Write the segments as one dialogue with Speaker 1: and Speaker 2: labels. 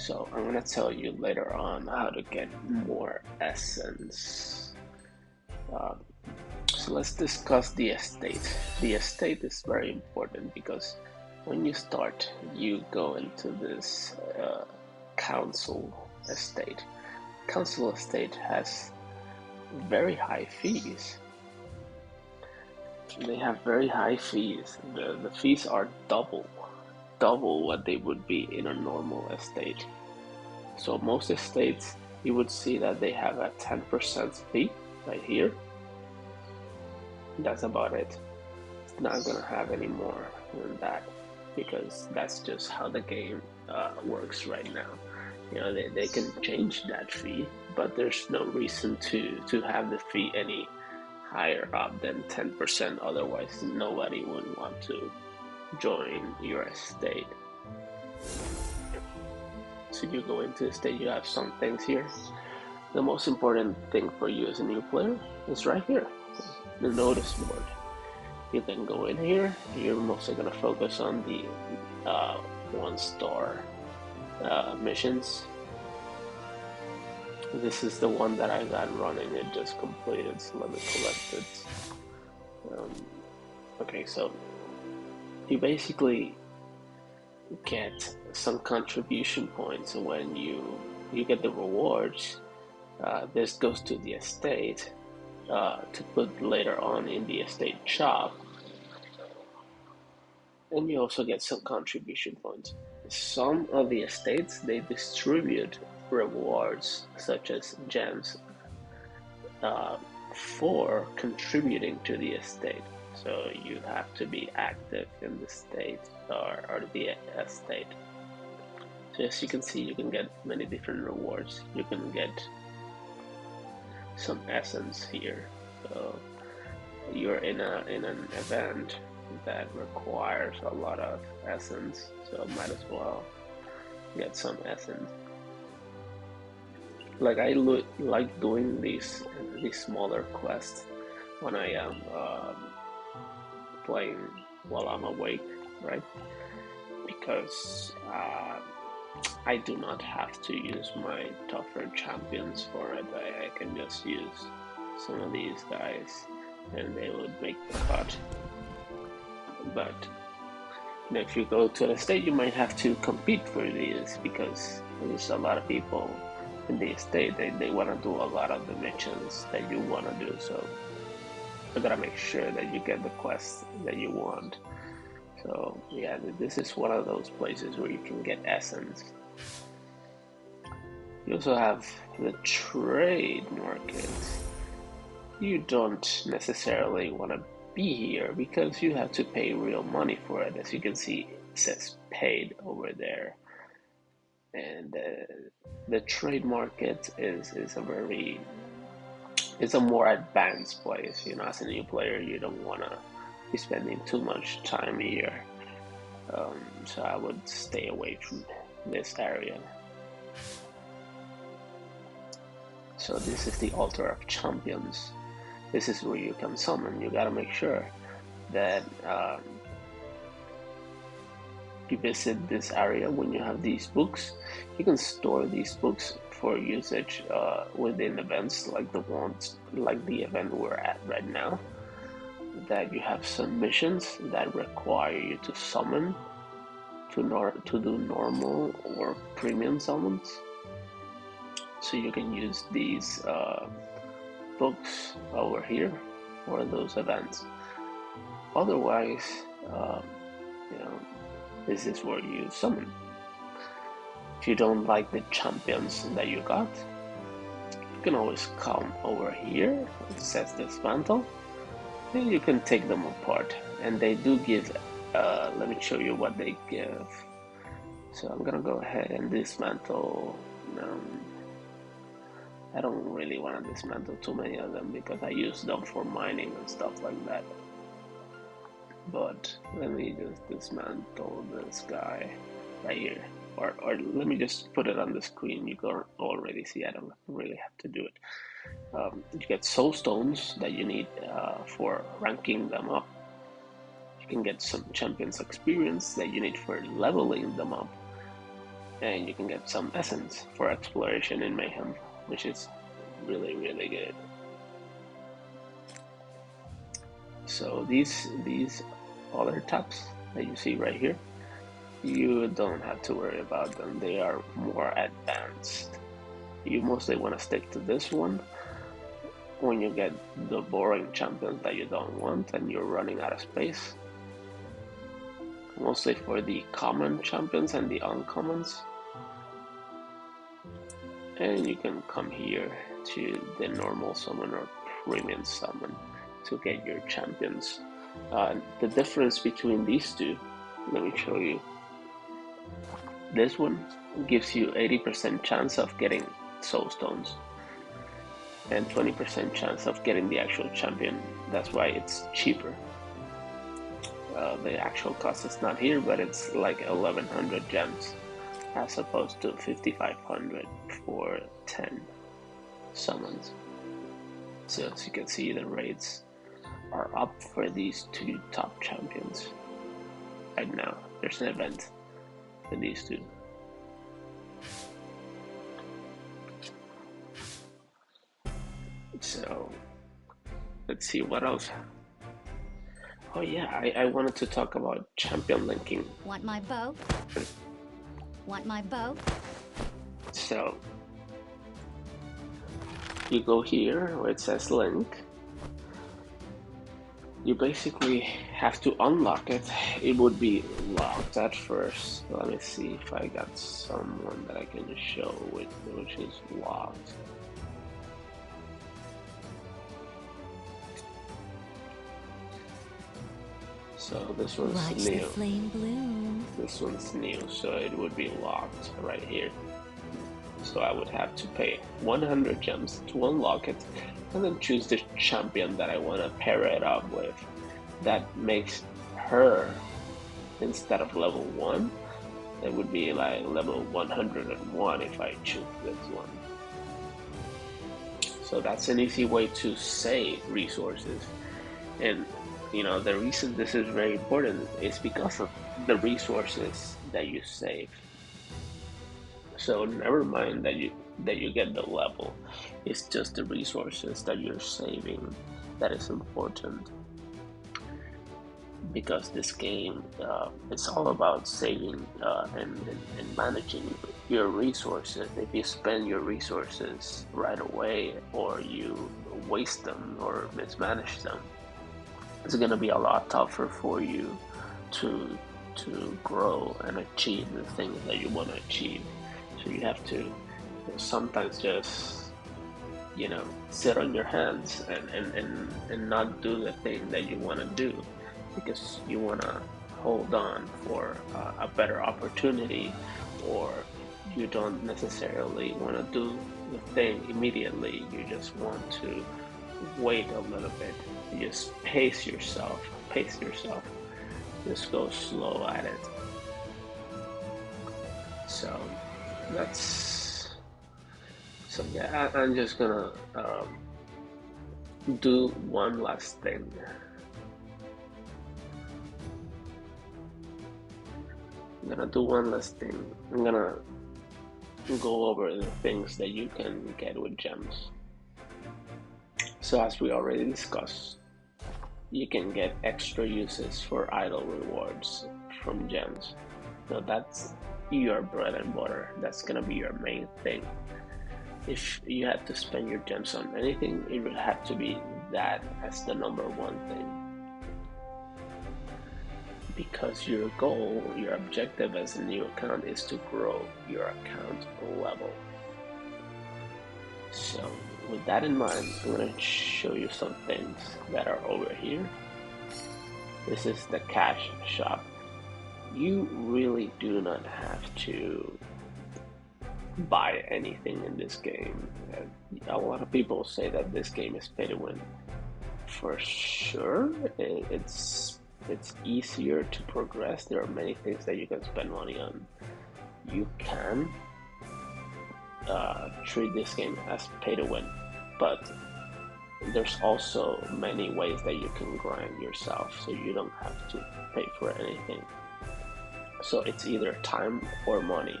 Speaker 1: So I'm gonna tell you later on how to get more essence. Um, so let's discuss the estate. The estate is very important because when you start, you go into this council estate. Council estate has very high fees. They have very high fees. The fees are double what they would be in a normal estate. So most estates, you would see that they have a 10% fee right here. That's about it. It's not gonna have any more than that because that's just how the game works right now. You know, they can change that fee, but there's no reason to have the fee any higher up than 10%. Otherwise, nobody would want to join your estate. So you go into the estate, you have some things here. The most important thing for you as a new player is right here, the notice board. You can go in here. You're mostly going to focus on the 1-star missions. This is the one that I got running. It just completed, so let me collect it. Okay, so you basically get some contribution points when you get the rewards. This goes to the estate to put later on in the estate shop, and you also get some contribution points. Some of the estates, they distribute rewards such as gems for contributing to the estate. So you have to be active in the state or the estate. So as you can see, you can get many different rewards. You can get some essence here. So you're in an event that requires a lot of essence, so might as well get some essence. Like I like doing these smaller quests when I am playing while I'm awake, right? Because I do not have to use my tougher champions for it. I can just use some of these guys and they would make the cut. But if you go to the state, you might have to compete for these because there's a lot of people in the state. They want to do a lot of the missions that you want to do. So you gotta make sure that you get the quests that you want. So yeah, this is one of those places where you can get essence. You also have the trade market. You don't necessarily want to be here because you have to pay real money for it. As you can see, it says paid over there. And the trade market is it's a more advanced place. You know, as a new player, you don't want to be spending too much time here. So I would stay away from this area. So this is the Altar of Champions. This is where you can summon. You gotta make sure that you visit this area when you have these books. You can store these books for usage within events like the event we're at right now. That you have some missions that require you to summon to do normal or premium summons. So you can use these books over here for those events. Otherwise, you know, this is where you summon. If you don't like the champions that you got, you can always come over here. It says dismantle. Then you can take them apart, and they do give. Let me show you what they give. So I'm gonna go ahead and dismantle. I don't really want to dismantle too many of them because I use them for mining and stuff like that. But let me just dismantle this guy right here. Or let me just put it on the screen. You can already see I don't really have to do it. You get soul stones that you need for ranking them up. You can get some champions experience that you need for leveling them up. and you can get some essence for exploration in Mayhem, which is really good. So these other tabs that you see right here, you don't have to worry about them. They are more advanced. You mostly want to stick to this one when you get the boring champions that you don't want and you're running out of space. Mostly for the common champions and the uncommons. And you can come here to the normal summon or premium summon to get your champions. The difference between these two, let me show you. This one gives you 80% chance of getting soul stones and 20% chance of getting the actual champion. That's why it's cheaper. The actual cost is not here, but it's like 1100 gems as opposed to 5500 for 10 summons. So as you can see, the rates are up for these two top champions. Right now, there's an event for these two. So let's see what else. Oh yeah, I wanted to talk about champion linking.
Speaker 2: Want my bow? Want my bow?
Speaker 1: So you go here where it says link. You basically have to unlock it. It would be locked at first. Let me see if I got someone that I can show with which is locked. So this one's
Speaker 2: Watch
Speaker 1: new.
Speaker 2: the flame bloom.
Speaker 1: This one's new, so it would be locked right here. So I would have to pay 100 gems to unlock it, and then choose the champion that I want to pair it up with. That makes her, instead of level 1, it would be like level 101 if I choose this one. So that's an easy way to save resources. And you know, the reason this is very important is because of the resources that you save. So never mind that you get the level. It's just the resources that you're saving that is important. Because this game, it's all about saving and managing your resources. If you spend your resources right away, or you waste them or mismanage them, it's going to be a lot tougher for you to grow and achieve the things that you want to achieve. So you have to sometimes just, you know, sit on your hands and not do the thing that you want to do, because you want to hold on for a better opportunity, or you don't necessarily want to do the thing immediately. You just want to wait a little bit. You just pace yourself, just go slow at it. So yeah, I'm just gonna do one last thing. I'm gonna go over the things that you can get with gems. So as we already discussed, you can get extra uses for idle rewards from gems. So that's your bread and butter. That's gonna be your main thing. If you had to spend your gems on anything, it would have to be that as the number one thing. Because your goal, your objective as a new account is to grow your account level. So with that in mind, I'm going to show you some things that are over here. This is the cash shop. You really do not have to buy anything in this game. A lot of people say that this game is pay to win. For sure, it's easier to progress. There are many things that you can spend money on. You can treat this game as pay to win, but there's also many ways that you can grind yourself, so you don't have to pay for anything. So it's either time or money.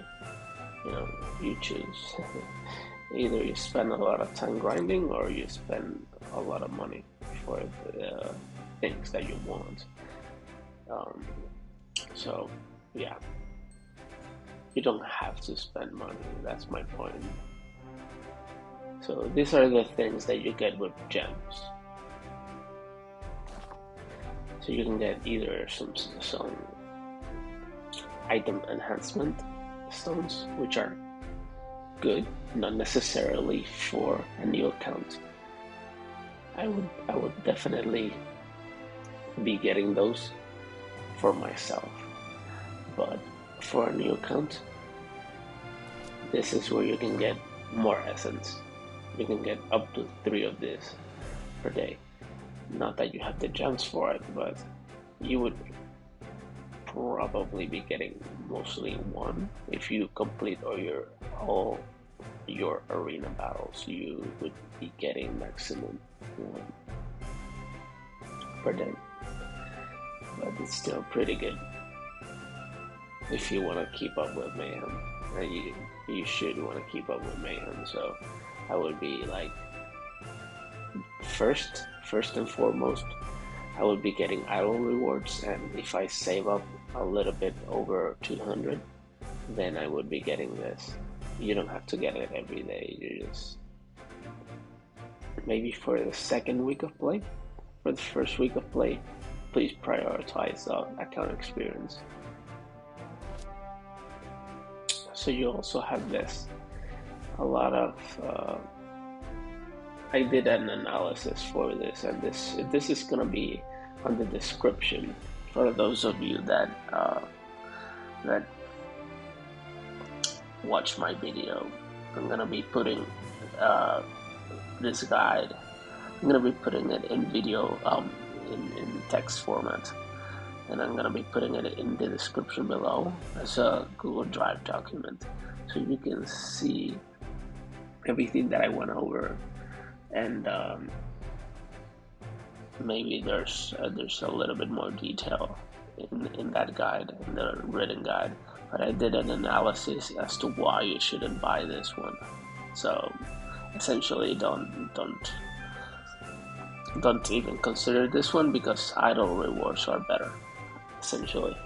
Speaker 1: you choose. Either you spend a lot of time grinding or you spend a lot of money for the things that you want. Um, so, yeah, you don't have to spend money. That's my point. So these are the things that you get with gems. So you can get either some item enhancement stones, which are good, not necessarily for a new account. I would definitely be getting those for myself, but for a new account, this is where you can get more essence. You can get up to 3 of this per day. Not that you have the gems for it, but you would probably be getting mostly one. If you complete all your arena battles, you would be getting maximum one per day. But it's still pretty good if you want to keep up with Mayhem. And you should want to keep up with Mayhem. So I would be like first and foremost, I would be getting idle rewards, and if I save up a little bit over 200, then I would be getting this. You don't have to get it every day. You just maybe for the second week of play, for the first week of play, please prioritize the account experience. So you also have this. A lot of I did an analysis for this, and this is gonna be on the description for those of you that watch my video. I'm gonna be putting this guide. I'm gonna be putting it in video, in text format, and I'm gonna be putting it in the description below as a Google Drive document, so you can see everything that I went over. And maybe there's a little bit more detail in that guide, in the written guide. But I did an analysis as to why you shouldn't buy this one. So essentially, don't even consider this one, because idle rewards are better. Essentially.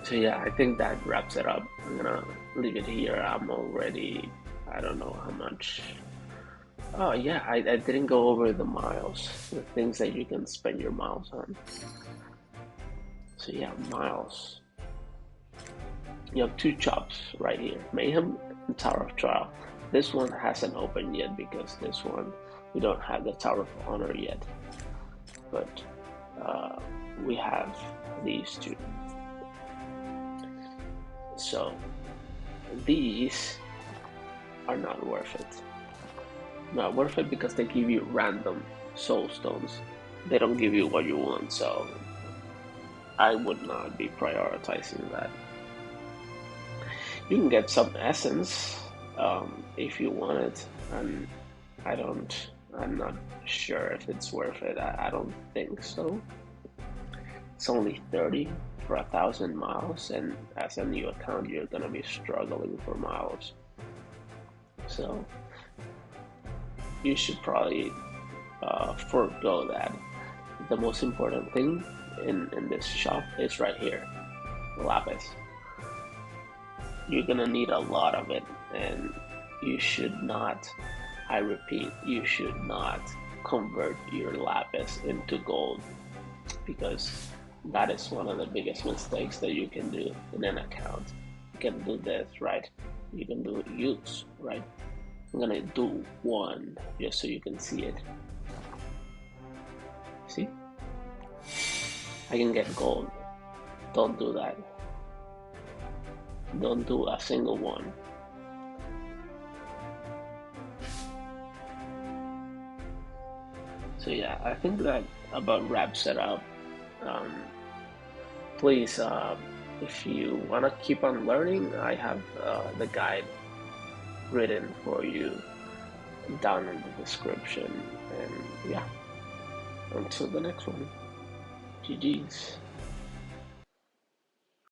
Speaker 1: So yeah, I think that wraps it up. I'm gonna leave it here. I'm already, I don't know how much. Oh yeah, I didn't go over the miles, the things that you can spend your miles on. So yeah, miles. You have 2 shops right here, Mayhem and Tower of Trial. This one hasn't opened yet because this one, we don't have the Tower of Honor yet. But we have these 2. So these are not worth it. Not worth it because they give you random soul stones. They don't give you what you want, so I would not be prioritizing that. You can get some essence if you want it, and I'm not sure if it's worth it. I don't think so. It's only 30 for 1,000 miles, and as a new account, you're gonna be struggling for miles. So you should probably forego that. The most important thing in this shop is right here, lapis. You're gonna need a lot of it, and you should not, I repeat, you should not convert your lapis into gold, because that is one of the biggest mistakes that you can do in an account. You can do this, right? You can do use, right? I'm gonna do one just so you can see it. See? I can get gold. Don't do that. Don't do a single one. So yeah, I think that about wraps it up. Please, if you want to keep on learning, I have the guide written for you down in the description. And yeah, until the next one, GG's.